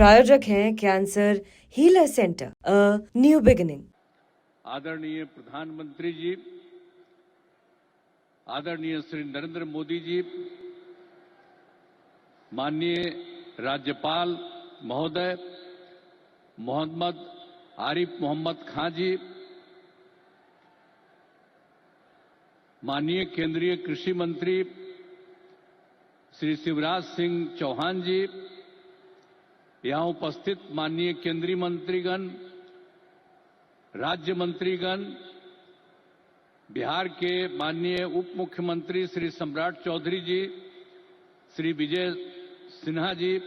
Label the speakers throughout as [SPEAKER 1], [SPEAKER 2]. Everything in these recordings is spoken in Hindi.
[SPEAKER 1] प्रायोजक हैं cancer healer centre, a new beginning.
[SPEAKER 2] आदरणीय प्रधानमंत्री जी, आदरणीय श्री नरेंद्र मोदी जी, माननीय राज्यपाल महोदय मोहम्मद आरिफ मोहम्मद खान जी, माननीय केंद्रीय कृषि मंत्री श्री शिवराज सिंह चौहान जी, यहां उपस्थित माननीय केंद्रीय मंत्रीगण, राज्य मंत्रीगण, बिहार के माननीय उप मुख्यमंत्री श्री सम्राट चौधरी जी, श्री विजय सिन्हा जी,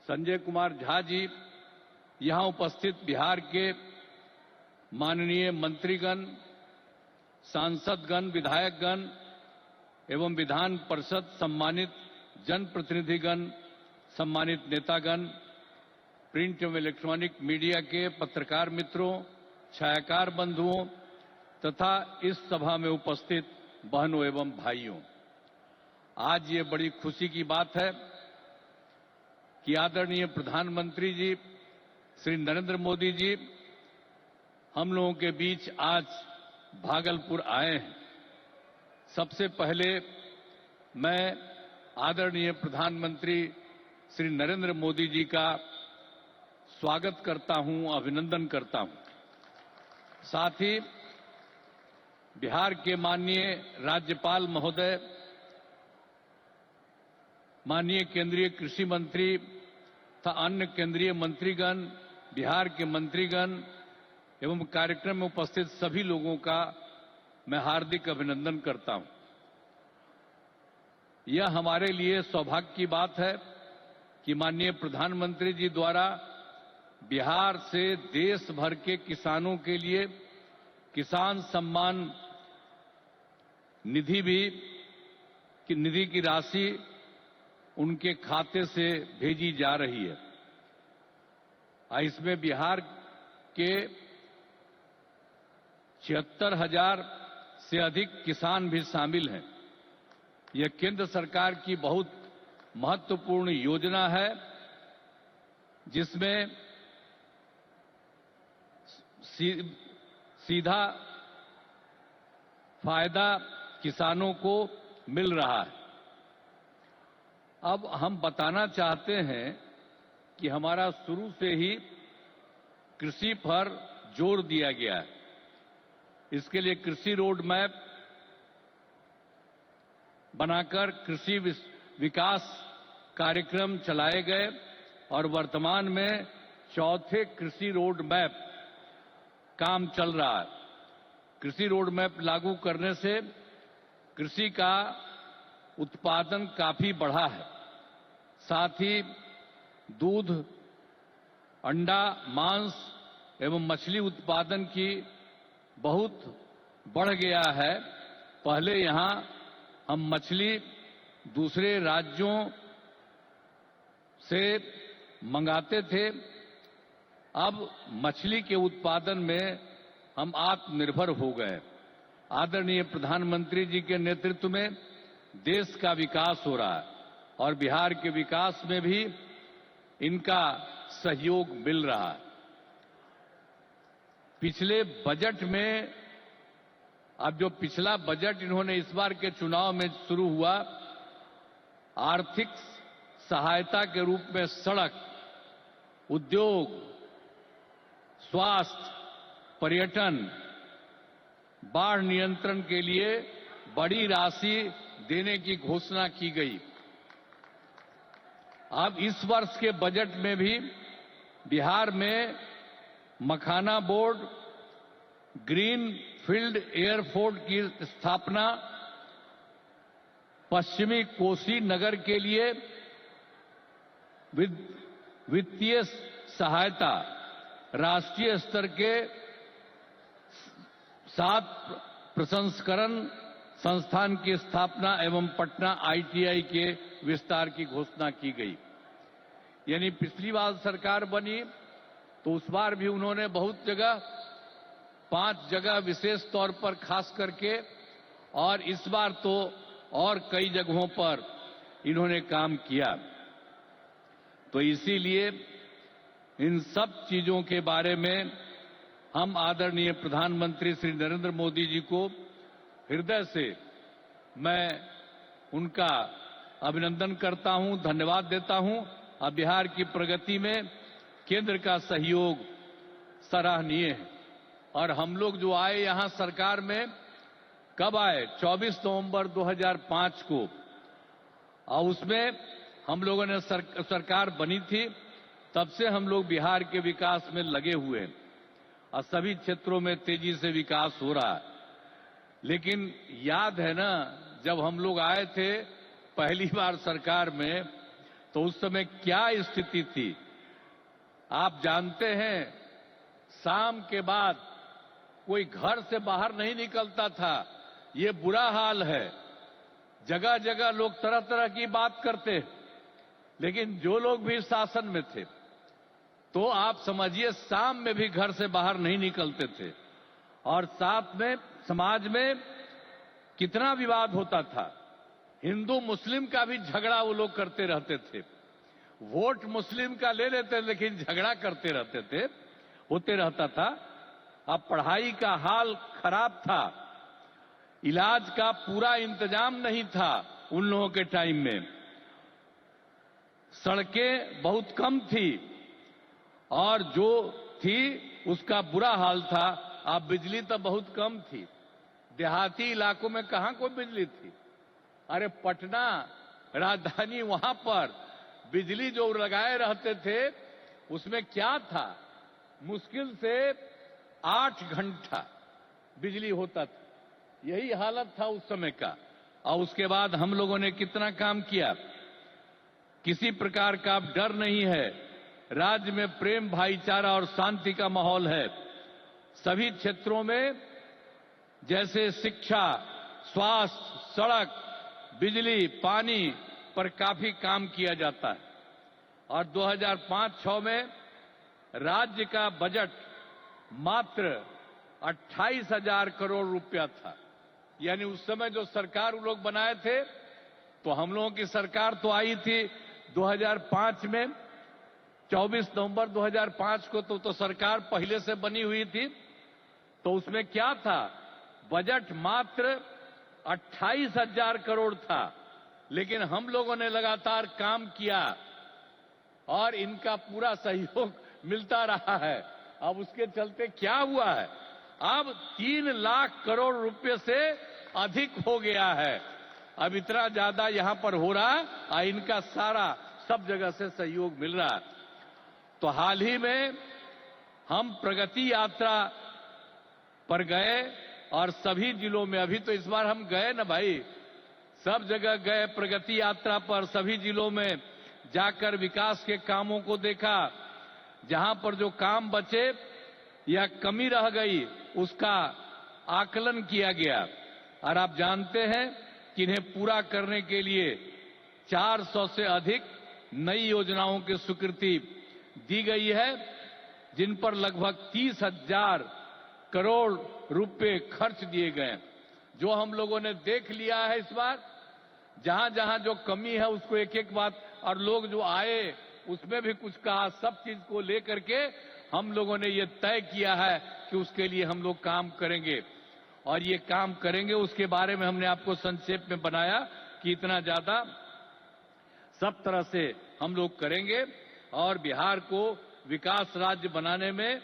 [SPEAKER 2] संजय कुमार झा जी, यहां उपस्थित बिहार के माननीय मंत्रीगण, सांसदगण, विधायकगण एवं विधान परिषद सम्मानित जनप्रतिनिधिगण, सम्मानित नेतागण, प्रिंट एवं इलेक्ट्रॉनिक मीडिया के पत्रकार मित्रों, छायाकार बंधुओं तथा इस सभा में उपस्थित बहनों एवं भाइयों, आज ये बड़ी खुशी की बात है कि आदरणीय प्रधानमंत्री जी श्री नरेंद्र मोदी जी हम लोगों के बीच आज भागलपुर आए हैं। सबसे पहले मैं आदरणीय प्रधानमंत्री श्री नरेंद्र मोदी जी का स्वागत करता हूं, अभिनंदन करता हूं। साथ ही बिहार के माननीय राज्यपाल महोदय, माननीय केंद्रीय कृषि मंत्री तथा अन्य केंद्रीय मंत्रीगण, बिहार के मंत्रीगण एवं कार्यक्रम में उपस्थित सभी लोगों का मैं हार्दिक अभिनंदन करता हूं। यह हमारे लिए सौभाग्य की बात है कि माननीय प्रधानमंत्री जी द्वारा बिहार से देश भर के किसानों के लिए किसान सम्मान निधि की राशि उनके खाते से भेजी जा रही है। इसमें बिहार के 76,000 से अधिक किसान भी शामिल हैं। यह केंद्र सरकार की बहुत महत्वपूर्ण योजना है, जिसमें सीधा फायदा किसानों को मिल रहा है। अब हम बताना चाहते हैं कि हमारा शुरू से ही कृषि पर जोर दिया गया है। इसके लिए कृषि रोड मैप बनाकर कृषि विकास कार्यक्रम चलाए गए और वर्तमान में चौथे कृषि रोड मैप काम चल रहा है। कृषि रोड मैप लागू करने से कृषि का उत्पादन काफी बढ़ा है। साथ ही दूध, अंडा, मांस एवं मछली उत्पादन की बहुत बढ़ गया है। पहले यहां हम मछली दूसरे राज्यों से मंगाते थे, अब मछली के उत्पादन में हम आत्मनिर्भर हो गए। आदरणीय प्रधानमंत्री जी के नेतृत्व में देश का विकास हो रहा है और बिहार के विकास में भी इनका सहयोग मिल रहा है। पिछले बजट में, अब जो पिछला बजट इन्होंने इस बार के चुनाव में शुरू हुआ, आर्थिक सहायता के रूप में सड़क, उद्योग, स्वास्थ्य, पर्यटन, बाढ़ नियंत्रण के लिए बड़ी राशि देने की घोषणा की गई। अब इस वर्ष के बजट में भी बिहार में मखाना बोर्ड, ग्रीन फील्ड एयरपोर्ट की स्थापना, पश्चिमी कोसी नगर के लिए वित्तीय सहायता, राष्ट्रीय स्तर के 7 प्रसंस्करण संस्थान की स्थापना एवं पटना आईटीआई के विस्तार की घोषणा की गई। यानी पिछली बार सरकार बनी तो उस बार भी उन्होंने बहुत जगह, 5 जगह विशेष तौर पर खास करके, और इस बार तो और कई जगहों पर इन्होंने काम किया। तो इसीलिए इन सब चीजों के बारे में हम आदरणीय प्रधानमंत्री श्री नरेंद्र मोदी जी को हृदय से मैं उनका अभिनंदन करता हूं, धन्यवाद देता हूं। अब बिहार की प्रगति में केंद्र का सहयोग सराहनीय है। और हम लोग जो आए यहां सरकार में, कब आए? 24 नवंबर 2005 को, और उसमें हम लोगों ने सरकार बनी थी। तब से हम लोग बिहार के विकास में लगे हुए हैं और सभी क्षेत्रों में तेजी से विकास हो रहा है। लेकिन याद है ना, जब हम लोग आए थे पहली बार सरकार में, तो उस समय क्या स्थिति थी आप जानते हैं। शाम के बाद कोई घर से बाहर नहीं निकलता था, ये बुरा हाल है। जगह जगह लोग तरह तरह की बात करते, लेकिन जो लोग भी शासन में थे, तो आप समझिए शाम में भी घर से बाहर नहीं निकलते थे। और साथ में समाज में कितना विवाद होता था। हिंदू मुस्लिम का भी झगड़ा वो लोग करते रहते थे। वोट मुस्लिम का ले लेते, लेकिन झगड़ा करते रहते थे, होते रहता था। अब पढ़ाई का हाल खराब था, इलाज का पूरा इंतजाम नहीं था उन लोगों के टाइम में, सड़कें बहुत कम थी और जो थी उसका बुरा हाल था। अब बिजली तो बहुत कम थी, देहाती इलाकों में कहां कोई बिजली थी। अरे पटना राजधानी, वहां पर बिजली जो लगाए रहते थे उसमें क्या था, मुश्किल से 8 घंटा बिजली होता था। यही हालत था उस समय का। और उसके बाद हम लोगों ने कितना काम किया, किसी प्रकार का डर नहीं है। राज्य में प्रेम, भाईचारा और शांति का माहौल है। सभी क्षेत्रों में जैसे शिक्षा, स्वास्थ्य, सड़क, बिजली, पानी पर काफी काम किया जाता है। और 2005-06 में राज्य का बजट मात्र 28,000 करोड़ रुपया था। यानी उस समय जो सरकार वो लोग बनाए थे, तो हम लोगों की सरकार तो आई थी 2005 में, 24 नवंबर 2005 को तो सरकार पहले से बनी हुई थी। तो उसमें क्या था, बजट मात्र 28,000 करोड़ था। लेकिन हम लोगों ने लगातार काम किया और इनका पूरा सहयोग मिलता रहा है। अब उसके चलते क्या हुआ है, अब 3 लाख करोड़ रुपए से अधिक हो गया है। अब इतना ज्यादा यहां पर हो रहा है और इनका सारा सब जगह से सहयोग मिल रहा है। तो हाल ही में हम प्रगति यात्रा पर गए और सभी जिलों में, अभी तो इस बार हम गए ना भाई, सब जगह गए प्रगति यात्रा पर, सभी जिलों में जाकर विकास के कामों को देखा। जहां पर जो काम बचे या कमी रह गई उसका आकलन किया गया। और आप जानते हैं कि इन्हें पूरा करने के लिए 400 से अधिक नई योजनाओं की स्वीकृति दी गई है, जिन पर लगभग 30,000 करोड़ रुपए खर्च दिए गए। जो हम लोगों ने देख लिया है इस बार, जहां जहां जो कमी है उसको एक एक बात, और लोग जो आए उसमें भी कुछ कहा, सब चीज को लेकर के हम लोगों ने ये तय किया है कि उसके लिए हम लोग काम करेंगे। और ये काम करेंगे उसके बारे में हमने आपको संक्षेप में बनाया कि इतना ज्यादा सब तरह से हम लोग करेंगे और बिहार को विकास राज्य बनाने में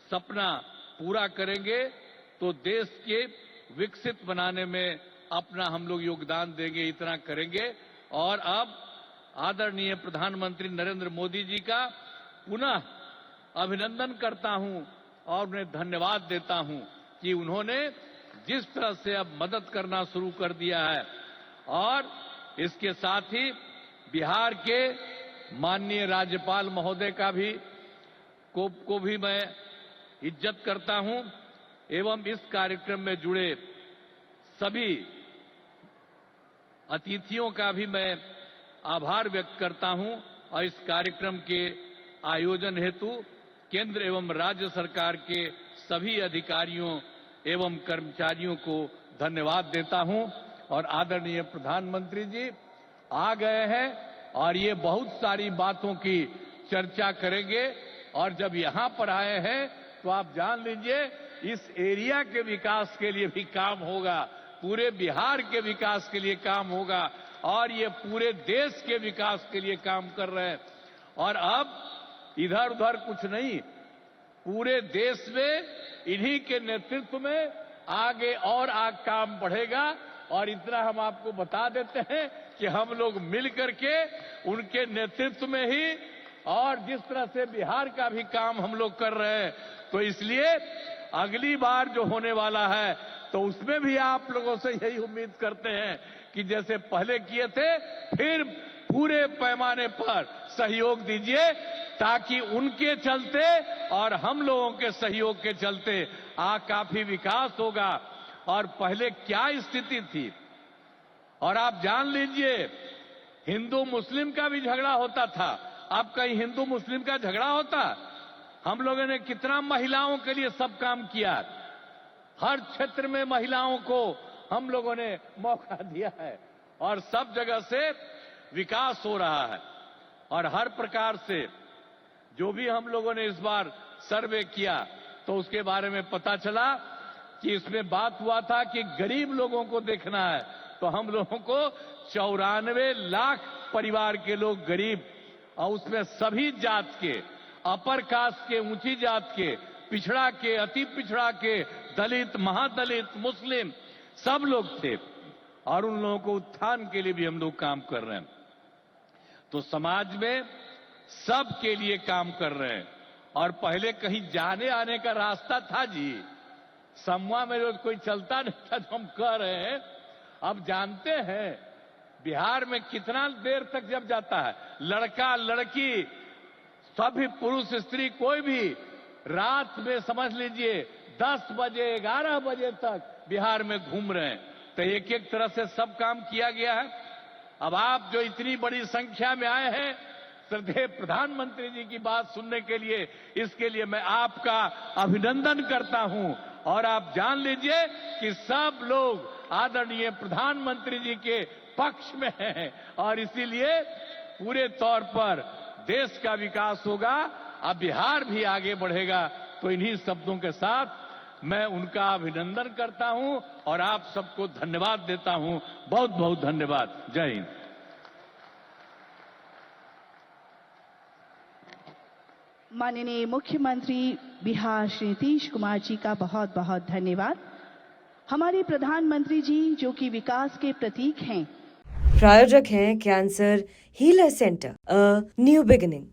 [SPEAKER 2] सपना पूरा करेंगे, तो देश के विकसित बनाने में अपना हम लोग योगदान देंगे, इतना करेंगे। और अब आदरणीय प्रधानमंत्री नरेंद्र मोदी जी का पुनः अभिनंदन करता हूं और उन्हें धन्यवाद देता हूं कि उन्होंने जिस तरह से अब मदद करना शुरू कर दिया है, और इसके साथ ही बिहार के माननीय राज्यपाल महोदय का भी को भी मैं इज्जत करता हूं, एवं इस कार्यक्रम में जुड़े सभी अतिथियों का भी मैं आभार व्यक्त करता हूं। और इस कार्यक्रम के आयोजन हेतु केंद्र एवं राज्य सरकार के सभी अधिकारियों एवं कर्मचारियों को धन्यवाद देता हूं। और आदरणीय प्रधानमंत्री जी आ गए हैं और ये बहुत सारी बातों की चर्चा करेंगे। और जब यहां पर आए हैं तो आप जान लीजिए इस एरिया के विकास के लिए भी काम होगा, पूरे बिहार के विकास के लिए काम होगा और ये पूरे देश के विकास के लिए काम कर रहे हैं। और अब इधर उधर कुछ नहीं, पूरे देश में इन्हीं के नेतृत्व में आगे और काम बढ़ेगा। और इतना हम आपको बता देते हैं कि हम लोग मिल करके उनके नेतृत्व में ही और जिस तरह से बिहार का भी काम हम लोग कर रहे हैं, तो इसलिए अगली बार जो होने वाला है तो उसमें भी आप लोगों से यही उम्मीद करते हैं कि जैसे पहले किए थे फिर पूरे पैमाने पर सहयोग दीजिए, ताकि उनके चलते और हम लोगों के सहयोग के चलते काफी विकास होगा। और पहले क्या स्थिति थी, और आप जान लीजिए हिंदू मुस्लिम का भी झगड़ा होता था। अब कहीं हिंदू मुस्लिम का झगड़ा होता? हम लोगों ने कितना महिलाओं के लिए सब काम किया, हर क्षेत्र में महिलाओं को हम लोगों ने मौका दिया है और सब जगह से विकास हो रहा है। और हर प्रकार से जो भी हम लोगों ने इस बार सर्वे किया तो उसके बारे में पता चला कि इसमें बात हुआ था कि गरीब लोगों को देखना है, तो हम लोगों को 94 लाख परिवार के लोग गरीब, और उसमें सभी जात के, अपर कास्ट के, ऊंची जात के, पिछड़ा के, अति पिछड़ा के, दलित, महादलित, मुस्लिम सब लोग थे। और उन लोगों को उत्थान के लिए भी हम लोग काम कर रहे हैं। तो समाज में सब के लिए काम कर रहे हैं। और पहले कहीं जाने आने का रास्ता था जी, समूह में जो कोई चलता नहीं था तो हम कह रहे हैं। अब जानते हैं बिहार में कितना देर तक जब जाता है, लड़का लड़की सभी पुरुष स्त्री कोई भी रात में समझ लीजिए 10 बजे 11 बजे तक बिहार में घूम रहे हैं। तो एक एक तरह से सब काम किया गया है। अब आप जो इतनी बड़ी संख्या में आए हैं श्रद्धेय प्रधानमंत्री जी की बात सुनने के लिए, इसके लिए मैं आपका अभिनंदन करता हूं। और आप जान लीजिए कि सब लोग आदरणीय प्रधानमंत्री जी के पक्ष में हैं और इसीलिए पूरे तौर पर देश का विकास होगा, अब बिहार भी आगे बढ़ेगा। तो इन्हीं शब्दों के साथ मैं उनका अभिनंदन करता हूं और आप सबको धन्यवाद देता हूं। बहुत बहुत धन्यवाद। जय हिंद।
[SPEAKER 3] माननीय मुख्यमंत्री बिहार श्री नीतीश कुमार जी का बहुत बहुत धन्यवाद। हमारे प्रधानमंत्री जी जो कि विकास के प्रतीक हैं।
[SPEAKER 1] प्रायोजक हैं cancer healer centre, a new beginning.